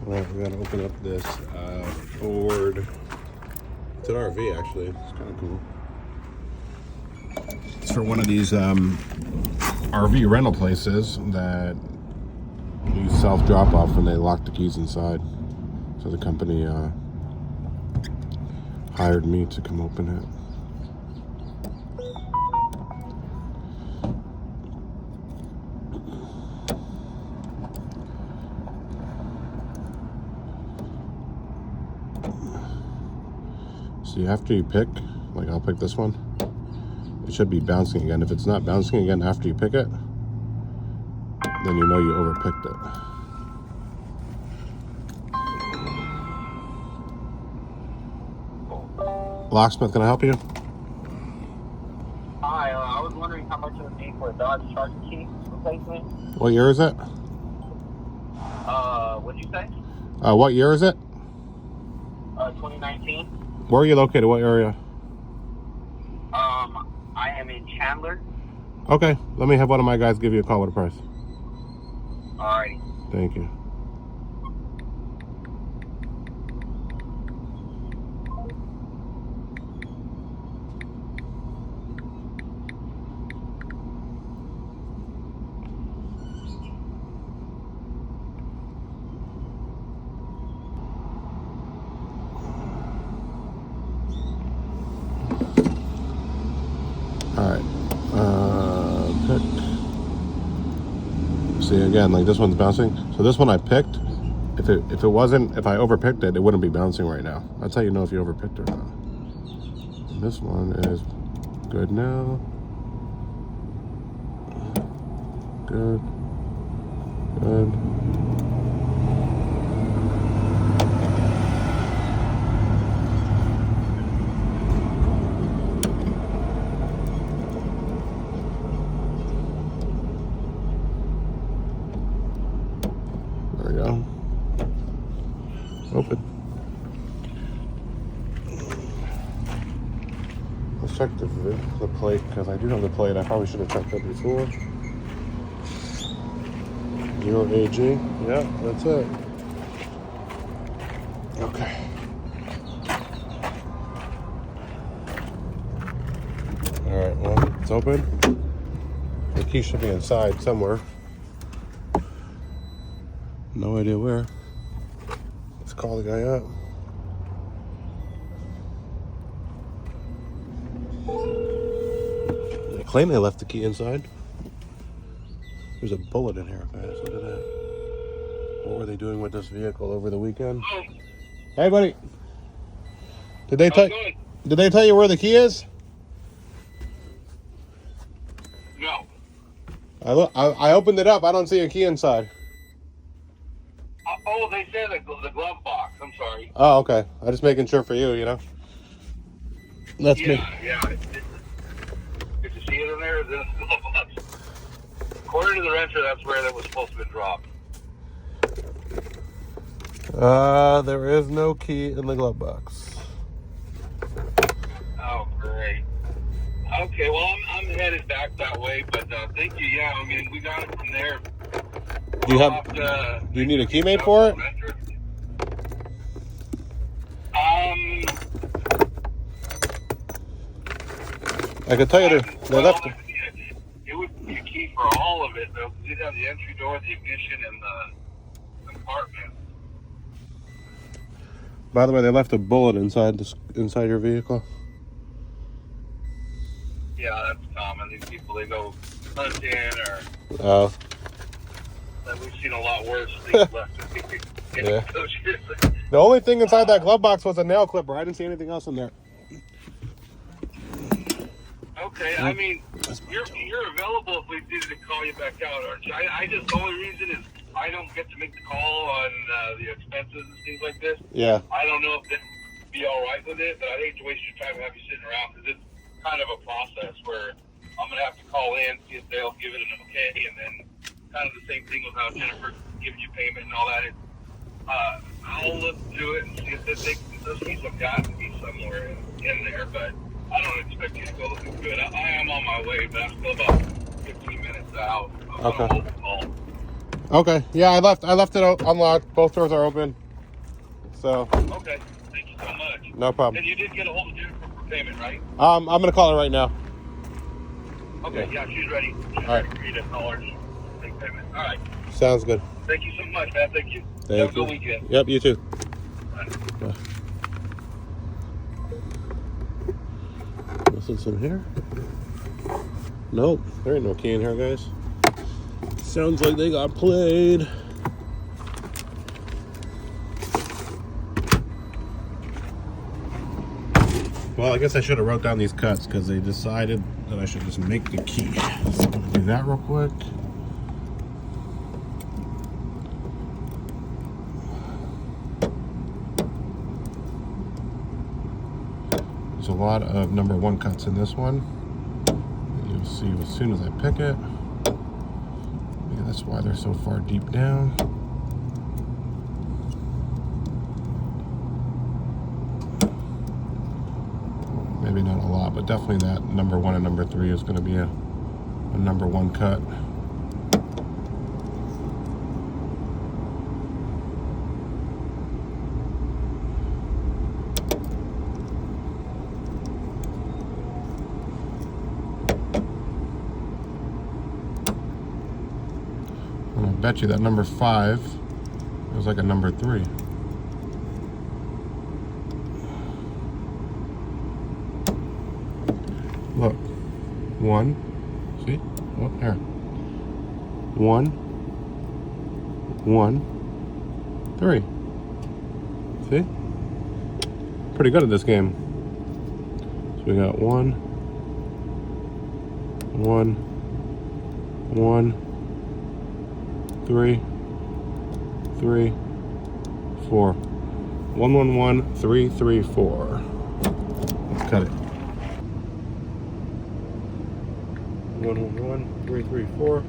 All right, we gotta open up this Ford. It's an RV actually. It's kind of cool. It's for one of these RV rental places that you self drop off when they lock the keys inside. So the company hired me to come open it. See, after you pick, like I'll pick this one, it should be bouncing again. If it's not bouncing again after you pick it, then you know you overpicked it. Locksmith, can I help you? Hi, I was wondering how much it would be for a Dodge Charger key replacement. What year is it? What'd you say? What year is it? 2019. Where are you located? What area? I am in Chandler. Okay, let me have one of my guys give you a call with a price. Alright. Thank you. Alright, pick. See, again, like this one's bouncing. So this one I picked. If I overpicked it, it wouldn't be bouncing right now. That's how you know if you overpicked or not. And this one is good now. Good. Good. There we go. Open. Let's check the plate, because I do have the plate. I probably should have checked that before. 0AG. Yeah, that's it. Okay. Alright, well, it's open. The key should be inside somewhere. No idea where. Let's call the guy up. They claim they left the key inside. There's a bullet in here, guys. Look at that. What were they doing with this vehicle over the weekend? Hey, buddy. Did they tell you where the key is? No. I opened it up. I don't see a key inside. Oh, they said the glove box. I'm sorry. Oh, okay. I'm just making sure for you, you know. That's me. Yeah. Did you see it in there? Or is it in the glove box? According to the renter, that's where that was supposed to be dropped. There is no key in the glove box. Oh, great. Okay, well, I'm headed back that way, but thank you. Yeah, I mean, we got it from there. Do you need a key made for it? I can tell you they left it. It would be a key for all of it, though, because you'd have the entry door, the ignition, and the compartment. By the way, they left a bullet inside your vehicle. Yeah, that's common. These people, they go hunting or... Oh. We've seen a lot worse things left. Yeah. The only thing inside that glove box was a nail clipper. I didn't see anything else in there. Okay, I mean, you're available if we needed to call you back out, aren't you? The only reason is I don't get to make the call on the expenses and things like this. Yeah. I don't know if they'd be all right with it, but I'd hate to waste your time and have you sitting around, because it's kind of a process where I'm going to have to call in, see if they'll give it an okay, and then kind of the same thing with how Jennifer gives you payment and all that. I'll look through it and see if those keys have got to be somewhere in there, but I don't expect you to go looking good. I am on my way, but I'm still about 15 minutes out. Okay. Okay. Yeah, I left it unlocked. Both doors are open. So. Okay. Thank you so much. No problem. And you did get a hold of Jennifer for payment, right? I'm gonna call her right now. Okay. Yeah, she's ready. She's All right. ready for you to call her. Take payment. All right. Sounds good. Thank you so much, man. Thank you. Thank Have a you. good weekend. Yep, you too. Bye. Bye. What's in here? Nope, there ain't no key in here, guys. Sounds like they got played. Well, I guess I should have wrote down these cuts because they decided that I should just make the key. So I'm gonna do that real quick. There's a lot of number 1 cuts in this one. You'll see as soon as I pick it. Maybe that's why they're so far deep down. Maybe not a lot, but definitely that number 1 and number 3 is going to be a number 1 cut. And I bet you that number 5 is like a number 3. Look, 1, see? Oh, here. 1, 1, 3. See? Pretty good at this game. So we got 1, 1, 1, 3, 3, 4. 1, 1, 1, 3, 3, 4. Let's cut it. 1, 1, 1, 3, 3, 4.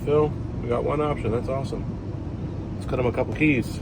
Fill. We got 1 option. That's awesome. Let's cut him a couple keys.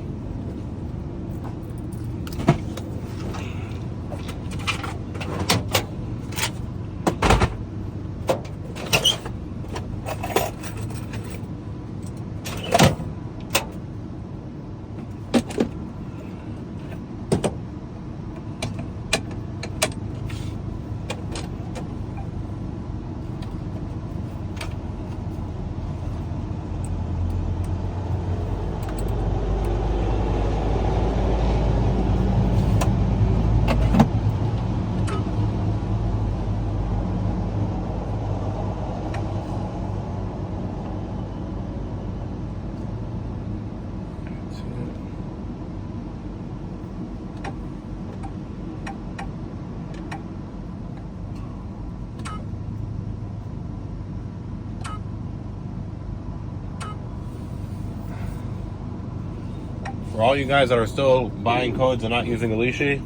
For all you guys that are still buying codes and not using a leashy,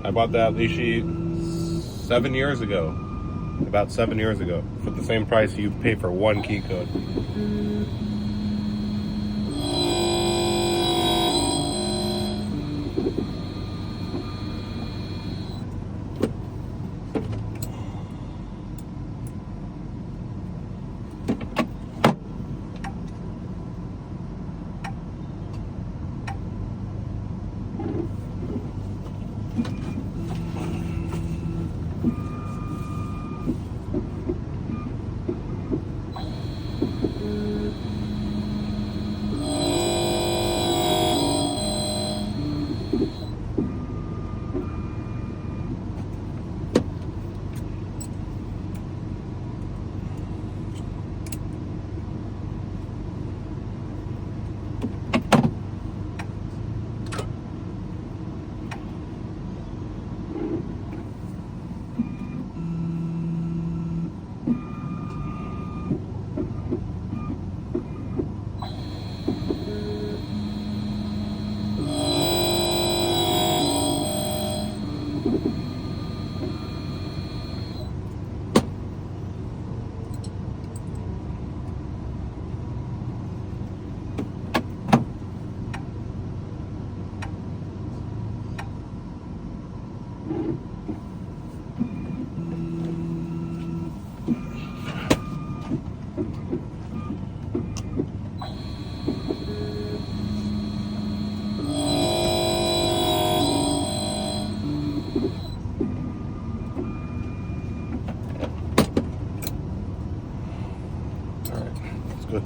I bought that leashy 7 years ago. About 7 years ago. For the same price you pay for 1 key code.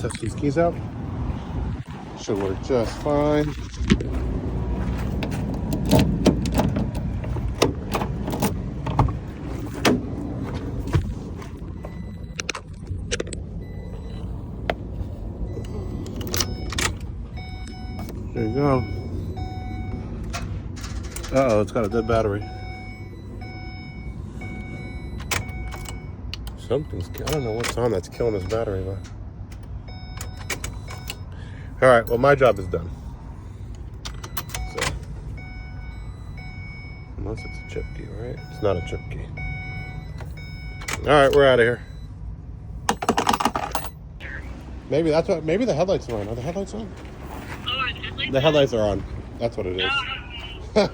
test these keys out. Should work just fine. There you go. Uh-oh, it's got a dead battery. I don't know what's on that's killing this battery, but... Alright, well, my job is done. So, unless it's a chip key, right? It's not a chip key. Alright, we're out of here. Maybe that's what. Maybe the headlights are on. Are the headlights on? Oh, The headlights are on. That's what it is. So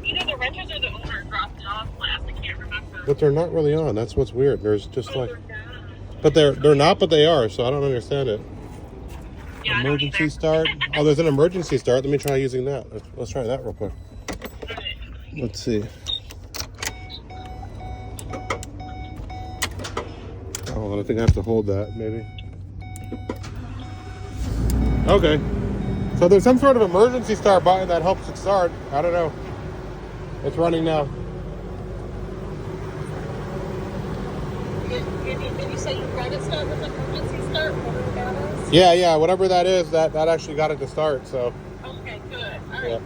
either the renters or the owner dropped it off last. I can't remember. But they're not really on. That's what's weird. There's just like... They're not. But they're not, but they are, so I don't understand it. Yeah, Emergency start. Oh, there's an emergency start. Let me try using that. Let's try that real quick. Let's see. Oh, I think I have to hold that, maybe. Okay. So there's some sort of emergency start button that helps it start. I don't know. It's running now. Did you say you got it start with emergency start? Whatever that is? Yeah, whatever that is, that actually got it to start, so. Okay, good. All right. Yeah.